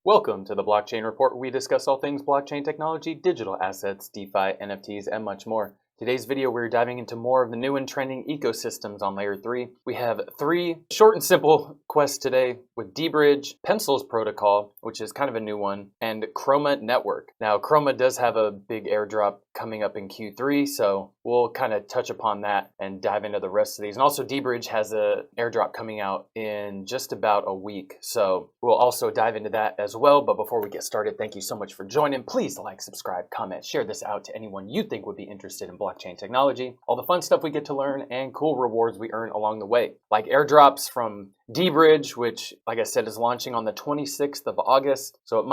Welcome to the Blockchain Report, where we discuss all things blockchain technology, digital assets, DeFi, NFTs, and much more. Today's video, we're diving into more of the new and trending ecosystems on Layer 3. We have 3 short and simple quests today with DeBridge, Pencils Protocol, which is kind of a new one, and Kroma Network. Now, Kroma does have a big airdrop coming up in Q3, so we'll kind of touch upon that and dive into the rest of these. And also, DeBridge has an airdrop coming out in just about a week, so we'll also dive into that as well. But before we get started, thank you so much for joining. Please like, subscribe, comment, share this out to anyone you think would be interested in blockchain technology, all the fun stuff we get to learn, and cool rewards we earn along the way, like airdrops from DeBridge, which, like I said, is launching on the 26th of August. So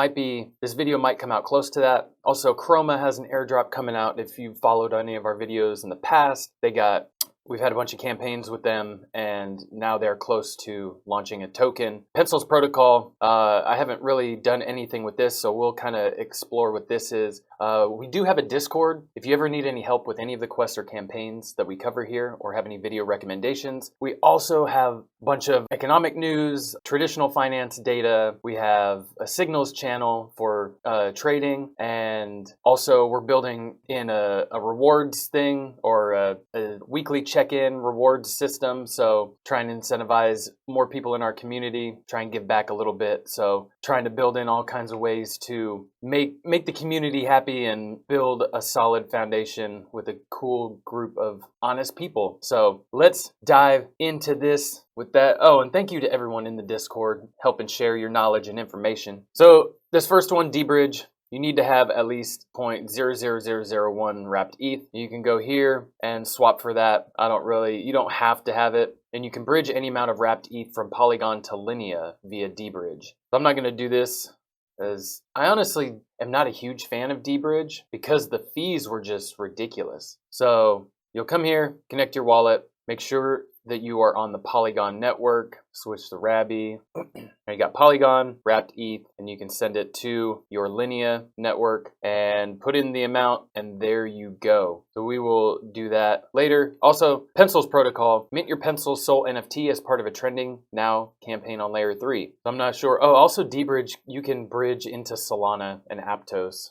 this video might come out close to that. Also, Kroma has an airdrop coming out. If you've followed any of our videos in the past, we've had a bunch of campaigns with them, and now they're close to launching a token. Pencils Protocol, I haven't really done anything with this, so we'll kind of explore what this is. We do have a Discord. If you ever need any help with any of the quests or campaigns that we cover here, or have any video recommendations. We also have a bunch of economic news, traditional finance data. We have a signals channel for trading, and also we're building in a rewards thing, or a weekly check-in rewards system. So trying to incentivize more people in our community, try and give back a little bit. So trying to build in all kinds of ways to make the community happy and build a solid foundation with a cool group of honest people. So let's dive into this with that. Oh, and thank you to everyone in the Discord helping share your knowledge and information. So this first one, DeBridge, you need to have at least 0.00001 wrapped ETH. You can go here and swap for that. You don't have to have it. And you can bridge any amount of wrapped ETH from Polygon to Linea via DeBridge. So I'm not going to do this, as I honestly am not a huge fan of DeBridge because the fees were just ridiculous. So you'll come here, connect your wallet, make sure that you are on the Polygon network, switch to Rabby. Now you got Polygon, wrapped ETH, and you can send it to your Linea network and put in the amount, and there you go. So we will do that later. Also, Pencils Protocol, mint your Pencils Soul NFT as part of a trending now campaign on Layer 3. So I'm not sure. Oh, also DeBridge, you can bridge into Solana and Aptos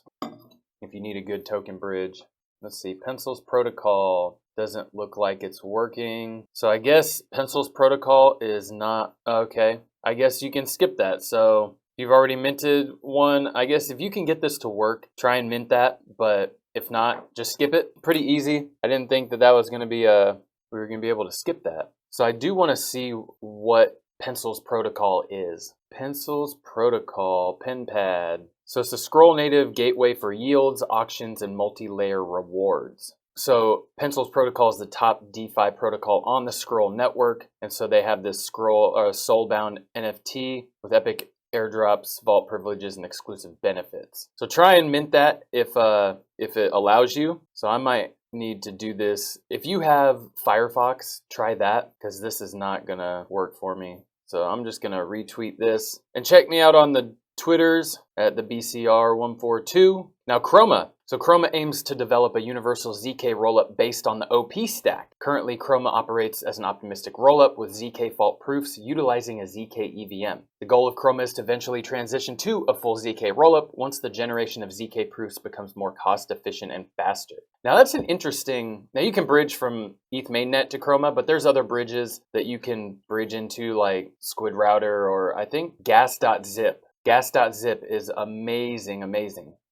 if you need a good token bridge. Let's see, Pencils Protocol doesn't look like it's working. So I guess Pencils Protocol is not, okay. I guess you can skip that. So if you've already minted one, I guess if you can get this to work, try and mint that. But if not, just skip it. Pretty easy. I didn't think that was going to be we were going to be able to skip that. So I do want to see what Pencils Protocol is. Pencils Protocol, PenPad. So it's a scroll native gateway for yields, auctions, and multi-layer rewards. So Pencils Protocol is the top DeFi protocol on the Scroll network. And so they have this soul-bound NFT with epic airdrops, vault privileges, and exclusive benefits. So try and mint that if it allows you. So I might need to do this. If you have Firefox, try that, because this is not gonna work for me. So I'm just gonna retweet this. And check me out on the Twitters at the BCR142. Now Kroma. So Kroma aims to develop a universal ZK rollup based on the OP stack. Currently, Kroma operates as an optimistic rollup with ZK fault proofs utilizing a ZK EVM. The goal of Kroma is to eventually transition to a full ZK rollup once the generation of ZK proofs becomes more cost efficient and faster. Now that's now you can bridge from ETH mainnet to Kroma, but there's other bridges that you can bridge into, like Squid Router, or I think gas.zip. Gas.zip is amazing,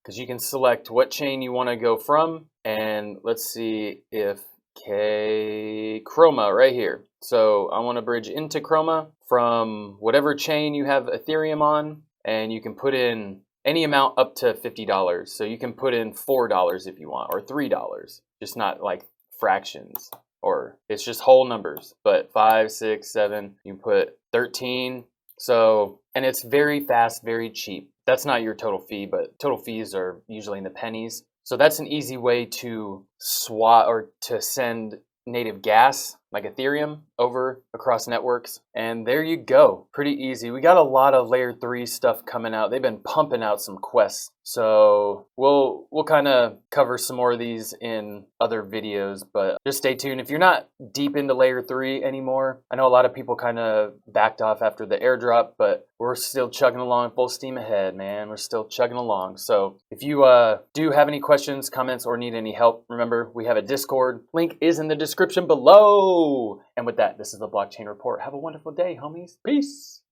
because you can select what chain you want to go from, and let's see if Kroma right here. So I want to bridge into Kroma from whatever chain you have Ethereum on, and you can put in any amount up to $50. So you can put in $4 if you want, or $3, just not like fractions, or it's just whole numbers, but 5, 6, 7, you put 13. So, and it's very fast, very cheap. That's not your total fee, but total fees are usually in the pennies. So that's an easy way to swap or to send native gas. like Ethereum over across networks. And there you go. Pretty easy. We got a lot of layer 3 stuff coming out. They've been pumping out some quests. So we'll kind of cover some more of these in other videos, but just stay tuned. If you're not deep into layer 3 anymore, I know a lot of people kind of backed off after the airdrop, but we're still chugging along full steam ahead, man. We're still chugging along. So if you do have any questions, comments, or need any help, remember we have a Discord. Link is in the description below. And with that, this is the Blockchain Report. Have a wonderful day, homies. Peace.